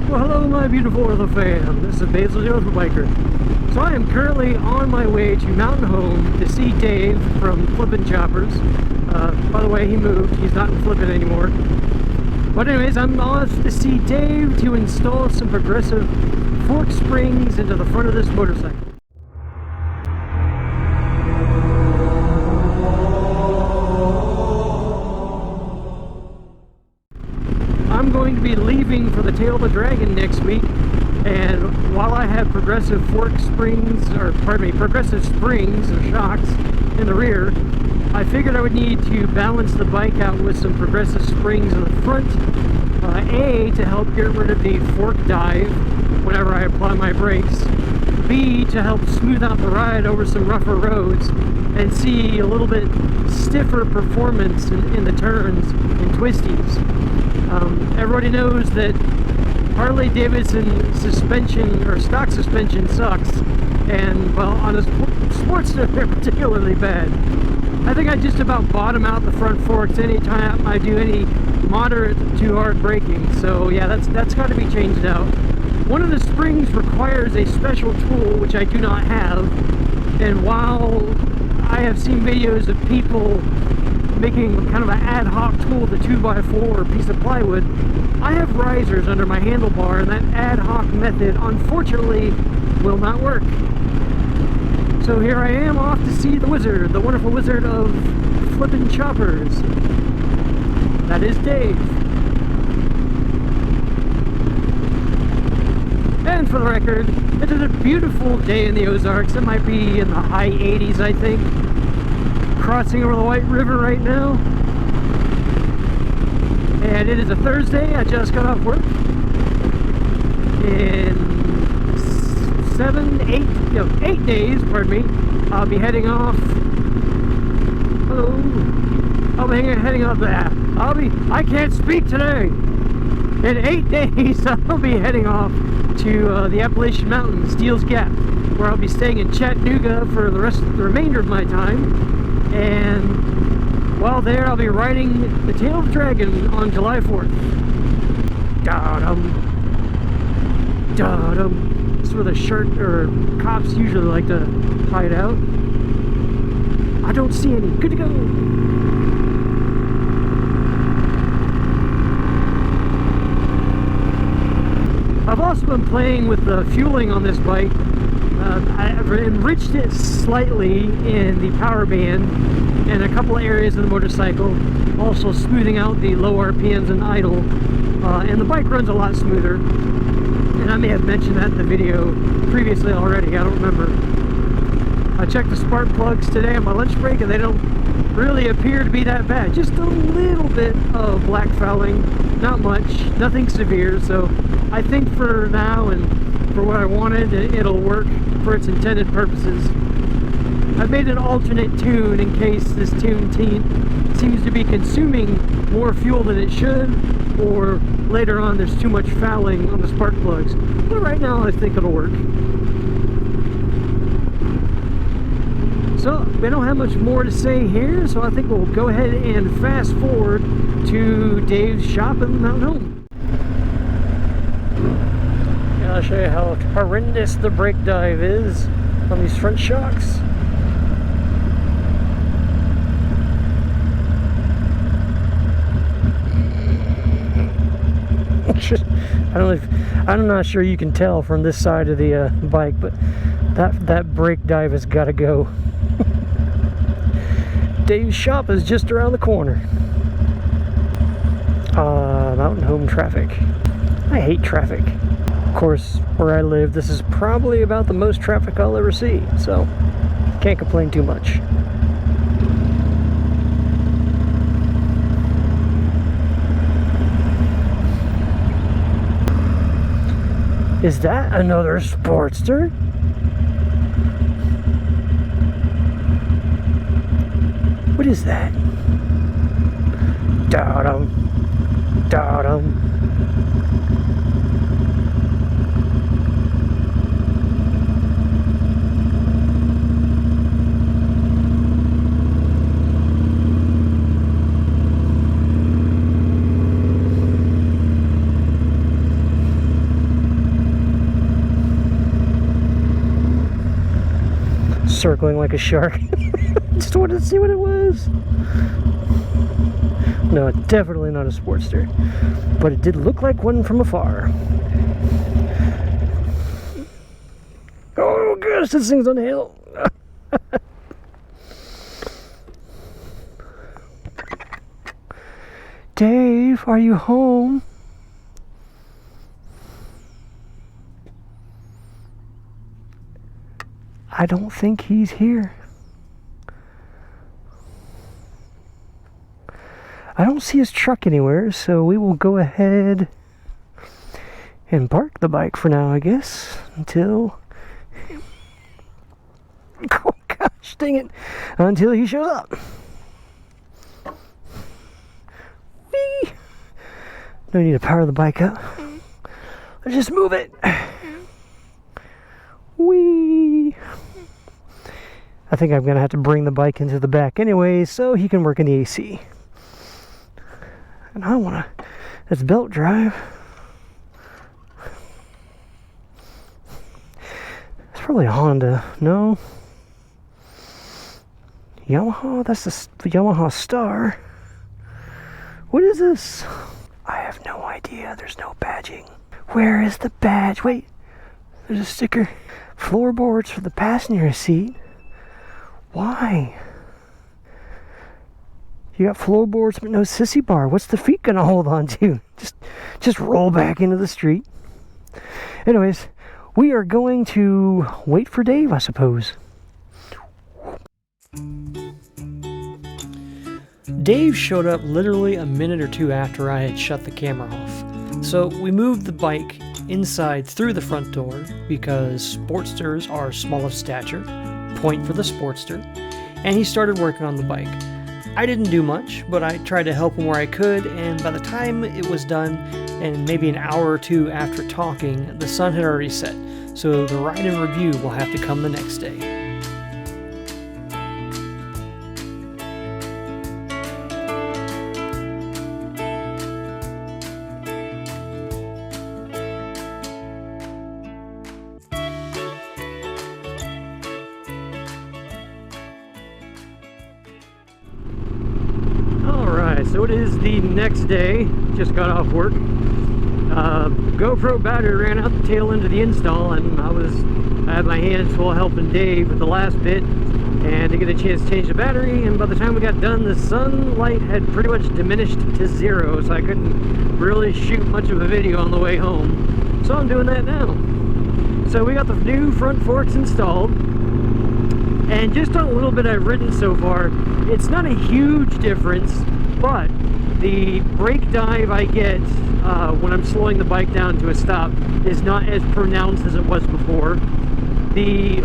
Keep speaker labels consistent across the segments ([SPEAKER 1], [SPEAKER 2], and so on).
[SPEAKER 1] Well, hello, my beautiful Ortho fam. This is Basil the Ortho Biker. So I am currently on my way to Mountain Home to see Dave from Flippin Choppers. By the way, he moved. He's not in Flippin anymore. But anyways, I'm off to see Dave to install some progressive fork springs into the front of this motorcycle. I'm going to be leaving for the Tail of the Dragon next week, and while I have progressive fork springs, or pardon me, progressive springs or shocks in the rear, I figured I would need to balance the bike out with some progressive springs in the front. A, to help get rid of the fork dive whenever I apply my brakes. B, to help smooth out the ride over some rougher roads, and C, a little bit stiffer performance in the turns and twisties. Everybody knows that Harley Davidson suspension or stock suspension sucks, and well, on a Sportster they're particularly bad. I think I just about bottom out the front forks anytime I do any moderate to hard braking. So yeah, that's got to be changed out. One of the springs requires a special tool which I do not have, and while I have seen videos of people making kind of an ad hoc tool with a 2x4 or piece of plywood, I have risers under my handlebar, and that ad hoc method unfortunately will not work. So here I am off to see the wizard, the wonderful wizard of Flippin Choppers. That is Dave. And for the record, it is a beautiful day in the Ozarks. It might be in the high 80s, I think. Crossing over the White River right now. And it is a Thursday. I just got off work. In 8 days, pardon me, I'll be heading off. Hello. I'll be heading off there. I can't speak today. In 8 days, I'll be heading off to the Appalachian Mountains, Steele's Gap, where I'll be staying in Chattanooga for the remainder of my time. And while there, I'll be riding the Tail of the Dragon on July 4th. Da-dum. Da-dum. This is where the cops usually like to hide out. I don't see any. Good to go. I've also been playing with the fueling on this bike. I've enriched it slightly in the power band and a couple areas of the motorcycle, also smoothing out the low RPMs and idle, and the bike runs a lot smoother. And I may have mentioned that in the video previously already, I don't remember. I checked the spark plugs today on my lunch break, and they don't really appear to be that bad. Just a little bit of black fouling, not much, nothing severe. So I think for now and for what I wanted, it'll work for its intended purposes. I've made an alternate tune in case this tune seems to be consuming more fuel than it should, or later on there's too much fouling on the spark plugs. But right now I think it'll work. So we don't have much more to say here, so I think we'll go ahead and fast forward to Dave's shop in Mountain Home. And I'll show you how horrendous the brake dive is on these front shocks. I'm not sure you can tell from this side of the bike, but that brake dive has got to go. Dave's shop is just around the corner. Mountain Home traffic. I hate traffic. Of course, where I live, this is probably about the most traffic I'll ever see, so can't complain too much. Is that another Sportster? What is that? Da-dum. Da-dum. circling like a shark. Just wanted to see what it was. No, definitely not a Sportster, but it did look like one from afar. Oh gosh, this thing's on the hill. Dave, are you home? I don't think he's here. I don't see his truck anywhere, so we will go ahead and park the bike for now, I guess, until... Oh gosh, dang it. Until he shows up. Whee! No need to power the bike up. Let's just move it. Whee! I think I'm going to have to bring the bike into the back anyway, so he can work in the AC. And I want to... It's belt drive. It's probably a Honda. No? Yamaha? That's the Yamaha Star. What is this? I have no idea. There's no badging. Where is the badge? Wait. There's a sticker. Floorboards for the passenger seat. Why? You got floorboards but no sissy bar. What's the feet gonna hold on to? Just roll back into the street. Anyways, we are going to wait for Dave, I suppose. Dave showed up literally a minute or two after I had shut the camera off. So we moved the bike inside through the front door because Sportsters are small of stature. Point for the Sportster. And he started working on the bike. I didn't do much, but I tried to help him where I could, and by the time it was done, and maybe an hour or two after talking, the sun had already set, so the ride and review will have to come the next day. So it is the next day, just got off work. GoPro battery ran out the tail end of the install, and I had my hands full helping Dave with the last bit and to get a chance to change the battery, and by the time we got done the sunlight had pretty much diminished to zero, so I couldn't really shoot much of a video on the way home. So I'm doing that now. So we got the new front forks installed, and just on a little bit I've ridden so far, it's not a huge difference, but the brake dive I get when I'm slowing the bike down to a stop is not as pronounced as it was before. The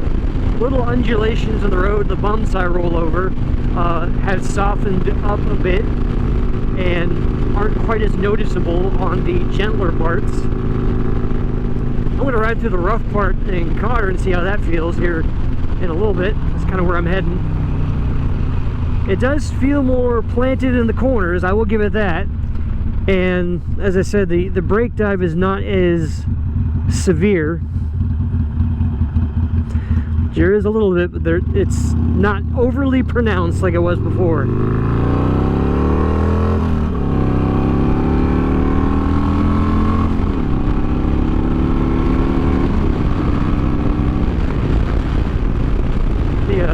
[SPEAKER 1] little undulations in the road, the bumps I roll over, have softened up a bit and aren't quite as noticeable on the gentler parts. I'm going to ride through the rough part in Cotter and see how that feels here in a little bit. That's kind of where I'm heading. It does feel more planted in the corners, I will give it that. And as I said, the brake dive is not as severe. There is a little bit, but it's not overly pronounced like it was before.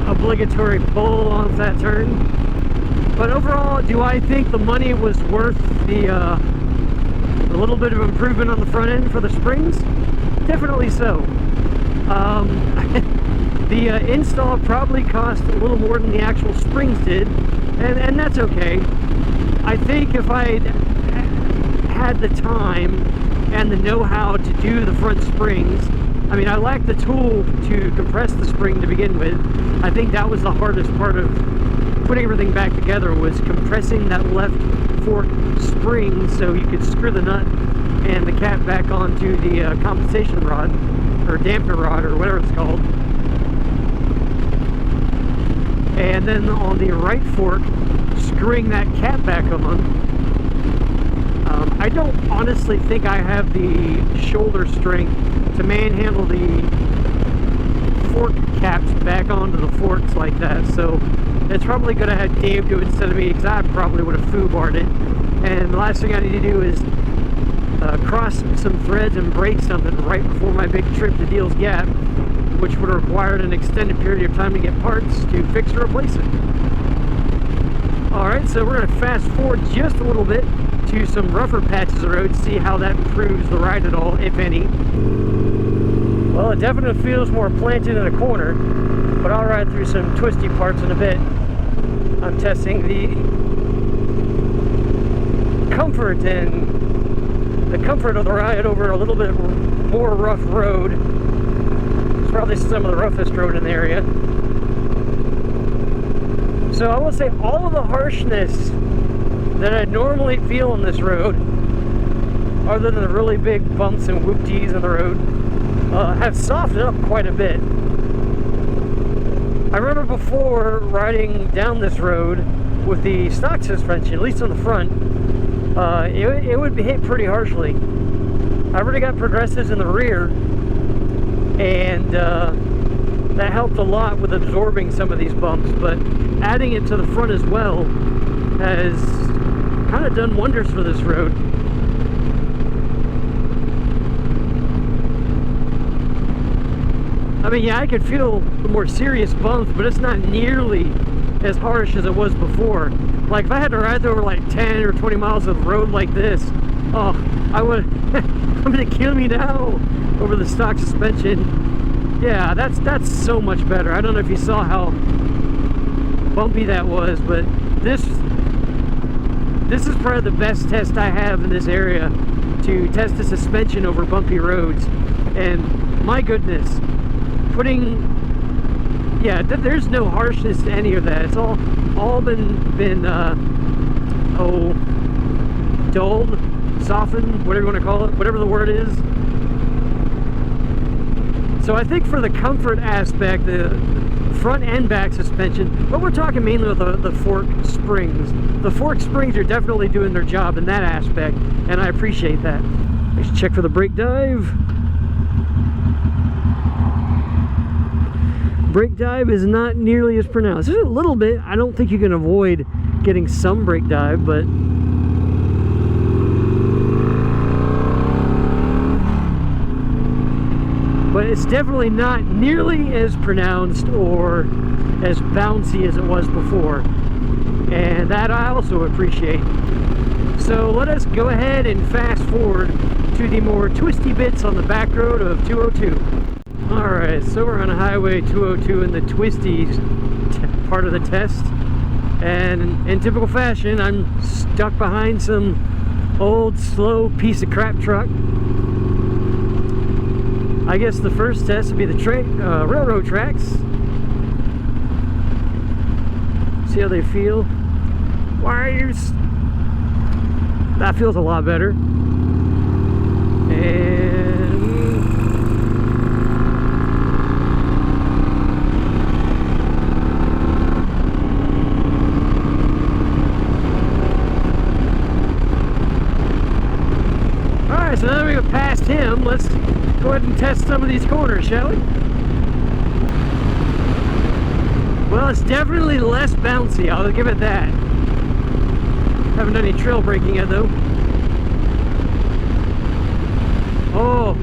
[SPEAKER 1] Obligatory pull off that turn. But overall, do I think the money was worth the little bit of improvement on the front end for the springs? Definitely so. The install probably cost a little more than the actual springs did, and that's okay. I think if I had the time and the know-how to do the front springs, I mean, I lacked the tool to compress the spring to begin with. I think that was the hardest part of putting everything back together, was compressing that left fork spring so you could screw the nut and the cap back onto the compensation rod, or damper rod, or whatever it's called. And then on the right fork, screwing that cap back on. I don't honestly think I have the shoulder strength to manhandle the fork caps back onto the forks like that, so it's probably going to have Dave do it instead of me, because I probably would have foobarred it. And the last thing I need to do is cross some threads and break something right before my big trip to Deal's Gap, which would have required an extended period of time to get parts to fix or replace it. Alright, so we're going to fast forward just a little bit to some rougher patches of road, see how that improves the ride at all, if any. Well, it definitely feels more planted in a corner, but I'll ride through some twisty parts in a bit. I'm testing the comfort of the ride over a little bit more rough road. It's probably some of the roughest road in the area. So I will say all of the harshness that I normally feel on this road, other than the really big bumps and whoop-tees in the road, have softened up quite a bit. I remember before riding down this road with the stock suspension, at least on the front, it would be hit pretty harshly. I've already got progressives in the rear, and that helped a lot with absorbing some of these bumps, but adding it to the front as well has kind of done wonders for this road. I mean, yeah, I could feel the more serious bumps, but it's not nearly as harsh as it was before. Like, if I had to ride over like 10 or 20 miles of road like this, oh, I would, I'm gonna kill me now over the stock suspension. Yeah, that's so much better. I don't know if you saw how bumpy that was, but this is probably the best test I have in this area to test the suspension over bumpy roads. And my goodness, there's no harshness to any of that. It's all been dulled, softened, whatever you want to call it, whatever the word is. So I think for the comfort aspect, the front and back suspension, but we're talking mainly with the fork springs. The fork springs are definitely doing their job in that aspect, and I appreciate that. Let's check for the brake dive. Brake dive is not nearly as pronounced. There's a little bit. I don't think you can avoid getting some brake dive, but it's definitely not nearly as pronounced or as bouncy as it was before, and that I also appreciate. So let us go ahead and fast forward to the more twisty bits on the back road of 202. Alright, so we're on Highway 202 in the twisties part of the test, and in typical fashion I'm stuck behind some old slow piece of crap truck. I guess the first test would be the railroad tracks. See how they feel. Wires. That feels a lot better. And alright, so now that we go past him, let's go ahead and test some of these corners, shall we? Well, it's definitely less bouncy, I'll give it that. Haven't done any trail braking yet, though. Oh,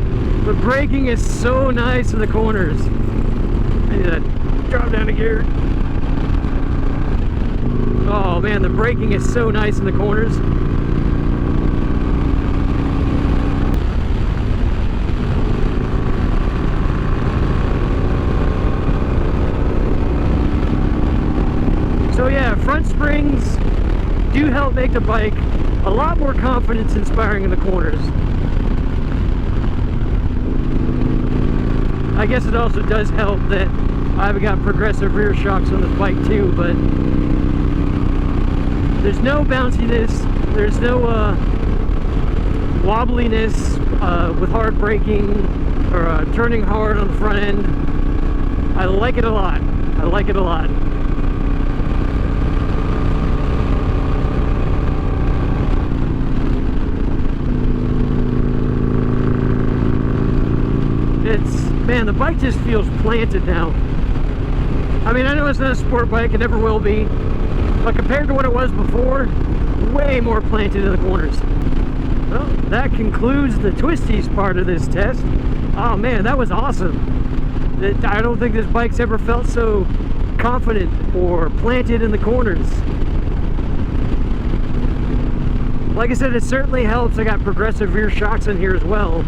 [SPEAKER 1] the braking is so nice in the corners. I need to drop down a gear. Oh man, the braking is so nice in the corners. So yeah, front springs do help make the bike a lot more confidence inspiring in the corners. I guess it also does help that I've got progressive rear shocks on this bike too, but there's no bounciness, there's no wobbliness with hard braking or turning hard on the front end. I like it a lot. I like it a lot. Man, the bike just feels planted now. I mean, I know it's not a sport bike, it never will be, but compared to what it was before, way more planted in the corners. Well, that concludes the twisties part of this test. Oh man, that was awesome. I don't think this bike's ever felt so confident or planted in the corners. Like I said, it certainly helps. I got progressive rear shocks in here as well,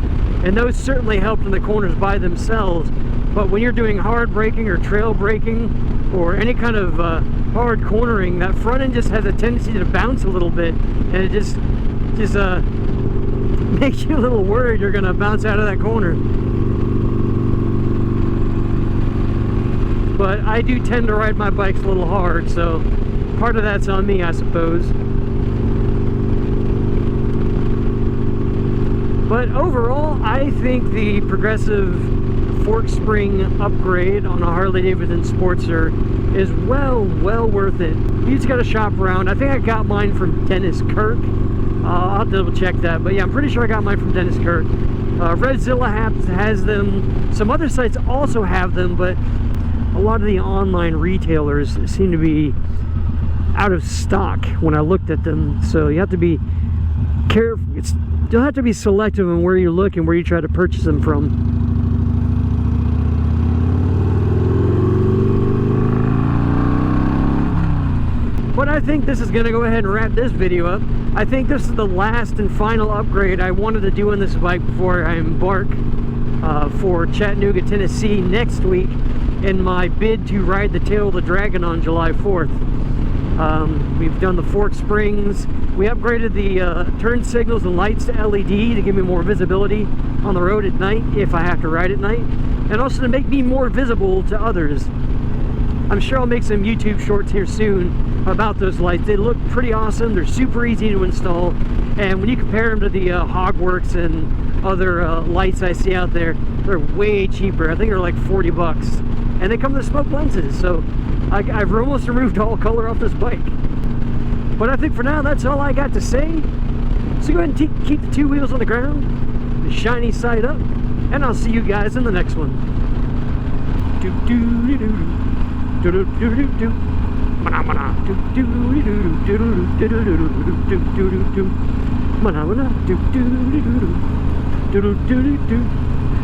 [SPEAKER 1] and those certainly helped in the corners by themselves. But when you're doing hard braking or trail braking or any kind of hard cornering, that front end just has a tendency to bounce a little bit, and it just makes you a little worried you're gonna bounce out of that corner. But I do tend to ride my bikes a little hard, so part of that's on me, I suppose. But overall, I think the progressive fork spring upgrade on a Harley Davidson Sportster is well worth it. You just gotta shop around. I think I got mine from Dennis Kirk. I'll double check that, but yeah, I'm pretty sure I got mine from Dennis Kirk. Redzilla has them. Some other sites also have them, but a lot of the online retailers seem to be out of stock when I looked at them. So you have to be careful. You'll have to be selective in where you look and where you try to purchase them from. But I think this is going to go ahead and wrap this video up. I think this is the last and final upgrade I wanted to do on this bike before I embark for Chattanooga, Tennessee next week in my bid to ride the Tail of the Dragon on July 4th. We've done the fork springs. We upgraded the turn signals and lights to LED to give me more visibility on the road at night if I have to ride at night, and also to make me more visible to others. I'm sure I'll make some YouTube shorts here soon about those lights. They look pretty awesome. They're super easy to install, and when you compare them to the Hogworks and other lights I see out there, they're way cheaper. I think they're like 40 bucks, and they come with smoke lenses, so I've almost removed all color off this bike. But I think for now that's all I got to say. So go ahead and keep the two wheels on the ground, the shiny side up, and I'll see you guys in the next one. Do do do do do do do do do. Mana mana do do do do do do do do do do do. Mana mana do do do do do do do do.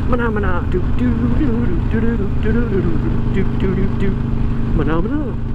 [SPEAKER 1] Mana mana do do do do do do do do do do do do. Mana mana.